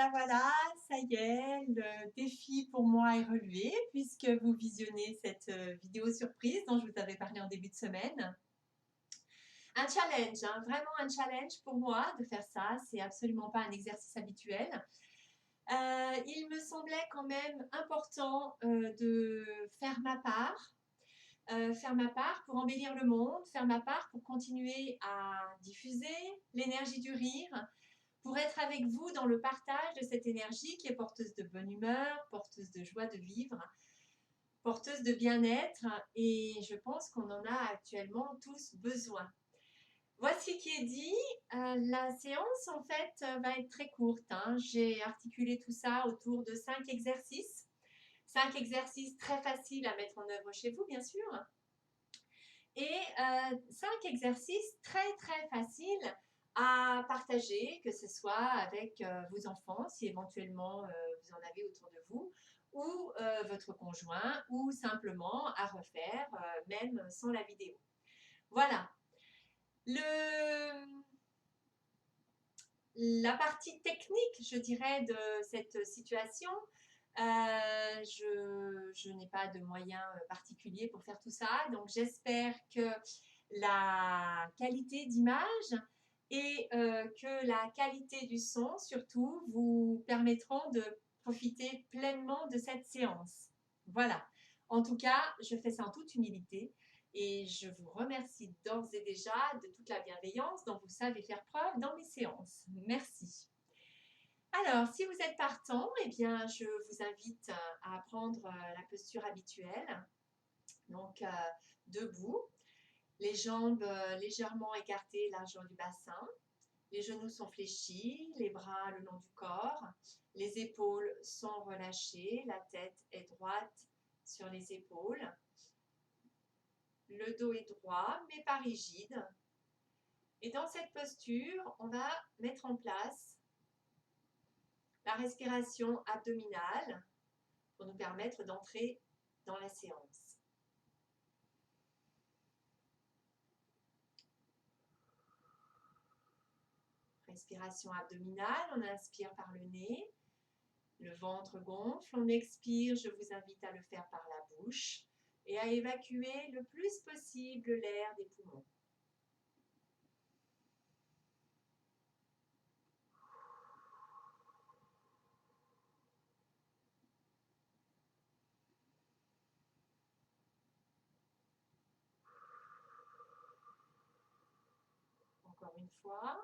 voilà, ça y est, le défi pour moi est relevé puisque vous visionnez cette vidéo surprise dont je vous avais parlé en début de semaine. Un challenge, hein, vraiment un challenge pour moi de faire ça, c'est absolument pas un exercice habituel. Il me semblait quand même important de faire ma part pour embellir le monde, faire ma part pour continuer à diffuser l'énergie du rire, pour être avec vous dans le partage de cette énergie qui est porteuse de bonne humeur, porteuse de joie de vivre, porteuse de bien-être, et je pense qu'on en a actuellement tous besoin. Voici qui est dit, la séance en fait va être très courte, hein. J'ai articulé tout ça autour de 5 exercices. 5 exercices très faciles à mettre en œuvre chez vous, bien sûr. Et 5 exercices très faciles à partager, que ce soit avec vos enfants, si éventuellement vous en avez autour de vous, ou votre conjoint, ou simplement à refaire, même sans la vidéo. Voilà. La partie technique, je dirais, de cette situation, je n'ai pas de moyens particuliers pour faire tout ça, donc j'espère que la qualité d'image et que la qualité du son, surtout, vous permettront de profiter pleinement de cette séance. Voilà. En tout cas, je fais ça en toute humilité et je vous remercie d'ores et déjà de toute la bienveillance dont vous savez faire preuve dans mes séances. Merci. Alors, si vous êtes partant, eh bien, je vous invite à prendre la posture habituelle. Donc, debout, les jambes légèrement écartées largeur du bassin. Les genoux sont fléchis, les bras le long du corps. Les épaules sont relâchées, la tête est droite sur les épaules. Le dos est droit, mais pas rigide. Et dans cette posture, on va mettre en place la respiration abdominale pour nous permettre d'entrer dans la séance. Respiration abdominale, on inspire par le nez, le ventre gonfle, on expire, je vous invite à le faire par la bouche et à évacuer le plus possible l'air des poumons. Encore une fois.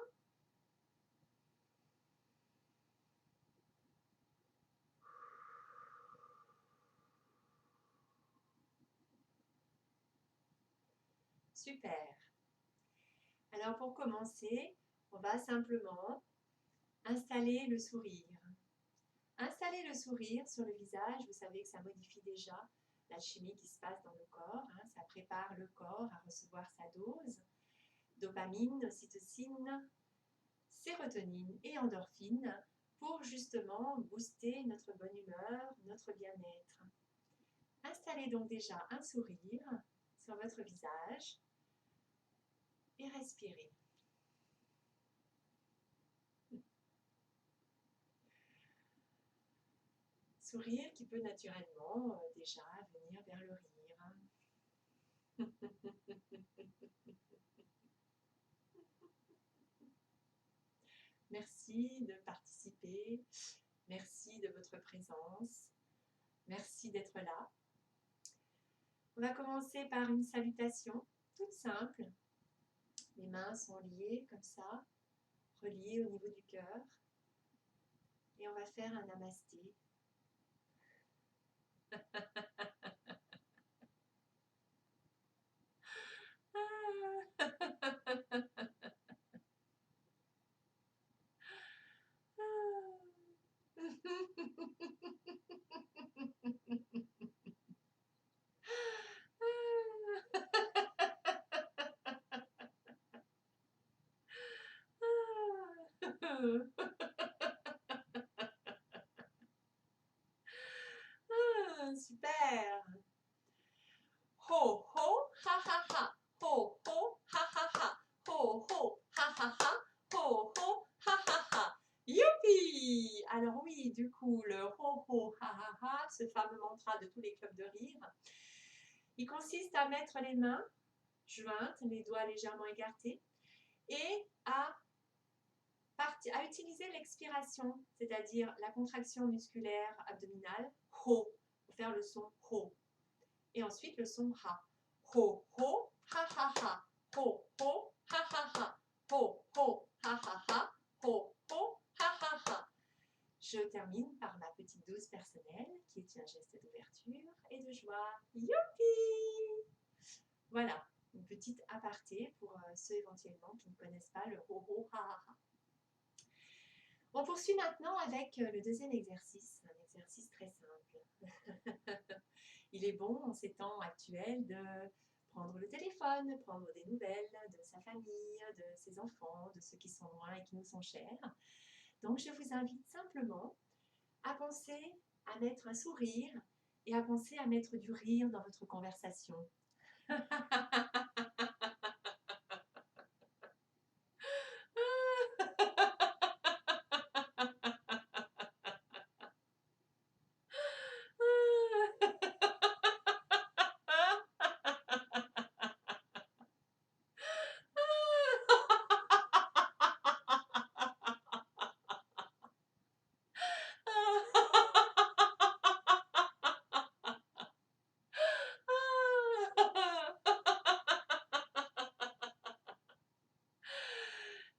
Super. Alors pour commencer, on va simplement installer le sourire. Installer le sourire sur le visage, vous savez que ça modifie déjà la chimie qui se passe dans le corps, hein, ça prépare le corps à recevoir sa dose. Dopamine, ocytocine, sérotonine et endorphine pour justement booster notre bonne humeur, notre bien-être. Installez donc déjà un sourire sur votre visage et respirez. Sourire qui peut naturellement déjà venir vers le rire. Merci de participer, merci de votre présence, merci d'être là. On va commencer par une salutation toute simple. Les mains sont liées comme ça, reliées au niveau du cœur. Et on va faire un namasté. Super. Ho ho ha ha ha. Ho ho ha ha ha. Ho ho ha ha ha. Ho ho ha ha ha. Youpi. Alors oui, du coup, le ho ho ha ha ha, ce fameux mantra de tous les clubs de rire, il consiste à mettre les mains jointes, les doigts légèrement écartés, et à utiliser l'expiration, c'est-à-dire la contraction musculaire abdominale, ho, pour faire le son ho, et ensuite le son ha. Ho, ho, ha, ha, ha, ho, ho, ha, ha, ha, ho, ho, ha, ha, ha, ho, ho, ha, ha, ha. Je termine par ma petite dose personnelle, qui est un geste d'ouverture et de joie. Youpi! Voilà, une petite aparté pour ceux éventuellement qui ne connaissent pas le ho, ho, ha, ha, ha. On poursuit maintenant avec le deuxième exercice, un exercice très simple. Il est bon en ces temps actuels de prendre le téléphone, prendre des nouvelles de sa famille, de ses enfants, de ceux qui sont loin et qui nous sont chers. Donc je vous invite simplement à penser à mettre un sourire et à penser à mettre du rire dans votre conversation.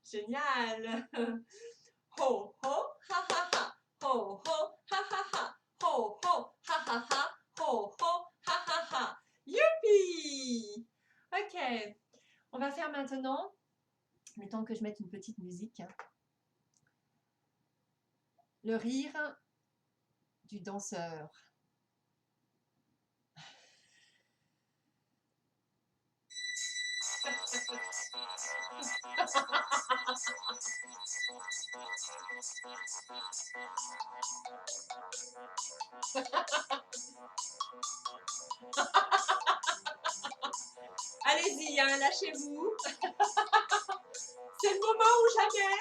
Génial! Ho, ho, ha, ha, ha. Ho, ho, ha, ha, ha. Ho, ho, ha, ha, ha. Ho, ho, ha, ha, ha. Youpi! Ok, on va faire maintenant, le temps que je mette une petite musique, le rire du danseur. Allez-y, hein, lâchez-vous. C'est le moment ou jamais.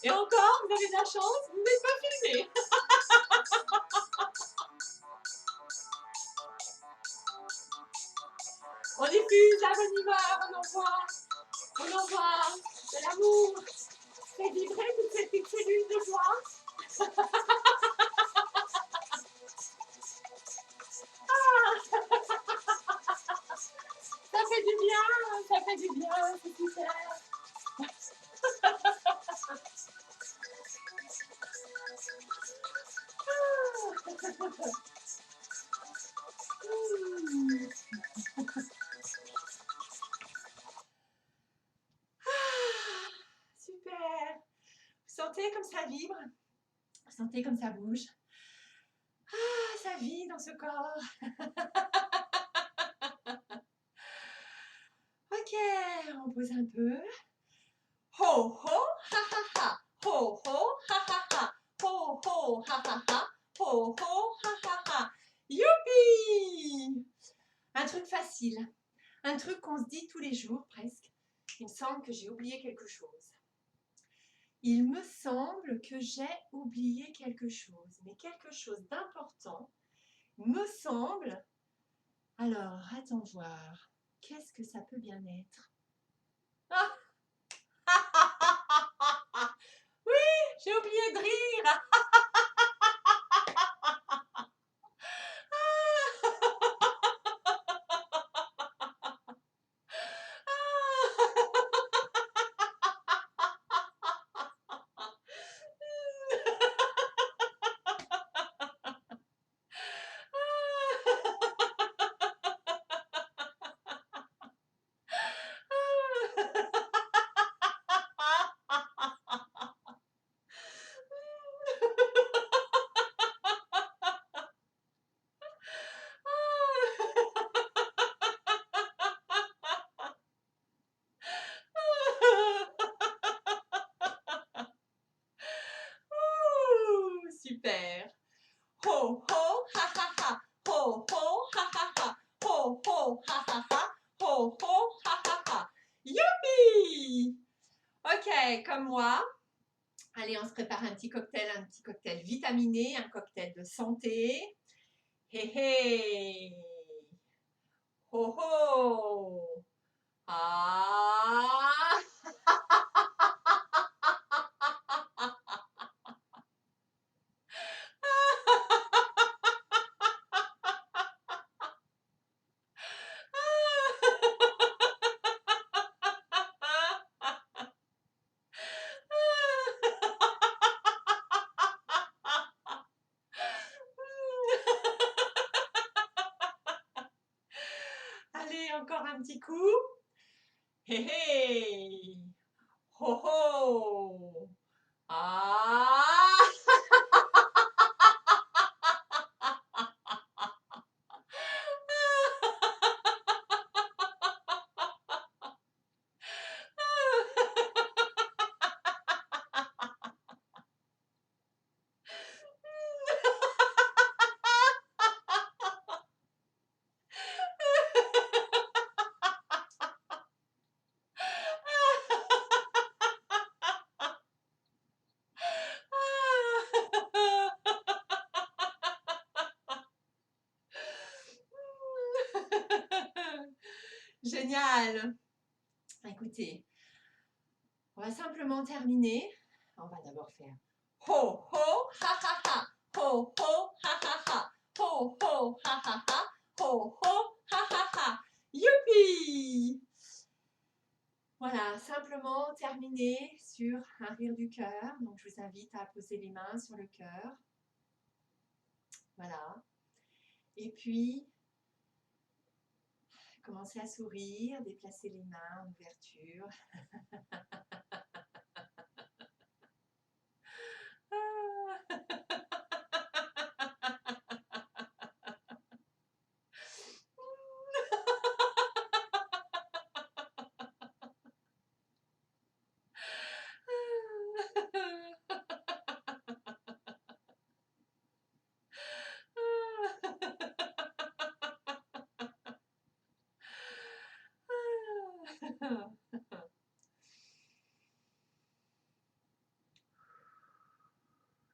Et encore, vous avez de la chance, vous n'êtes pas filmé. On diffuse la bonne humeur, on envoie de l'amour, fait vibrer toutes ces petites cellules de joie. Ça fait du bien, c'est super. Super. Vous sentez comme ça vibre? Vous sentez comme ça bouge? Ah, ça vit dans ce corps. Ok, on pose un peu. Ho, ho, ha, ha, ha. Ho, ho, ha, ha, ha. Ho, ho, ha, ha, ha. Ho, ho, ha, ha, ha. Youpi! Un truc facile. Un truc qu'on se dit tous les jours presque. Il me semble que j'ai oublié quelque chose. Il me semble que j'ai oublié quelque chose. Mais quelque chose d'important, me semble. Alors, attends voir. Qu'est-ce que ça peut bien être? Ah! Oui, j'ai oublié de rire. Ok, comme moi. Allez, on se prépare un petit cocktail vitaminé, un cocktail de santé. Hé hé! Ho ho! Ah! Allez, encore un petit coup. Hé hé! Ho ho! Ah! Génial. Écoutez, on va simplement terminer. On va d'abord faire ho ho ha ha ha, ho ho ha ha ha, ho ho ha ha ha, ho ho ha ha ha. Youpi! Voilà, simplement terminer sur un rire du cœur. Donc je vous invite à poser les mains sur le cœur. Voilà. Et puis commencez à sourire, déplacer les mains en ouverture.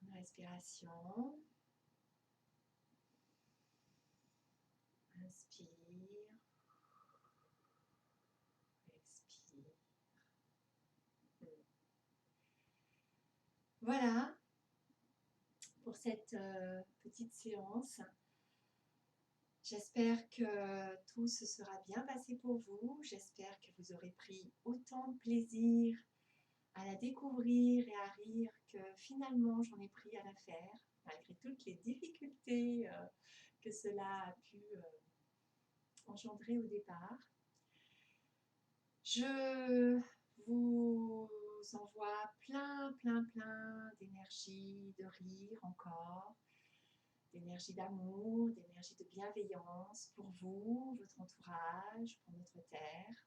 Une respiration. Inspire. Expire. Voilà pour cette petite séance. J'espère que tout se sera bien passé pour vous. J'espère que vous aurez pris autant de plaisir à la découvrir et à rire que finalement j'en ai pris à la faire, malgré toutes les difficultés que cela a pu engendrer au départ. Je vous envoie plein d'énergie, de rire encore, d'énergie d'amour, d'énergie de bienveillance pour vous, votre entourage, pour notre terre.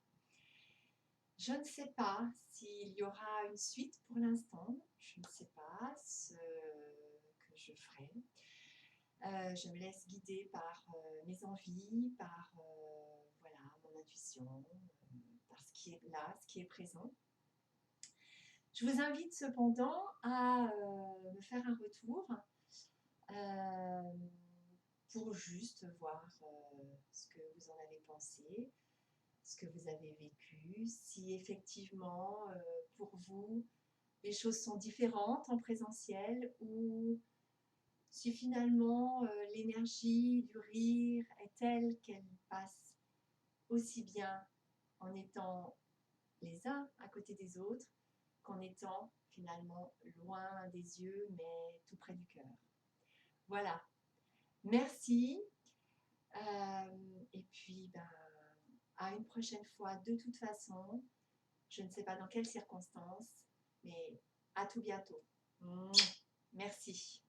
Je ne sais pas s'il y aura une suite pour l'instant, je ne sais pas ce que je ferai. Je me laisse guider par mes envies, par voilà, mon intuition, par ce qui est là, ce qui est présent. Je vous invite cependant à me faire un retour pour juste voir ce que vous en avez pensé, ce que vous avez vécu, si effectivement pour vous les choses sont différentes en présentiel ou si finalement l'énergie du rire est telle qu'elle passe aussi bien en étant les uns à côté des autres qu'en étant finalement loin des yeux mais tout près du cœur. Voilà, merci et puis ben, à une prochaine fois de toute façon, je ne sais pas dans quelles circonstances, mais à tout bientôt. Merci.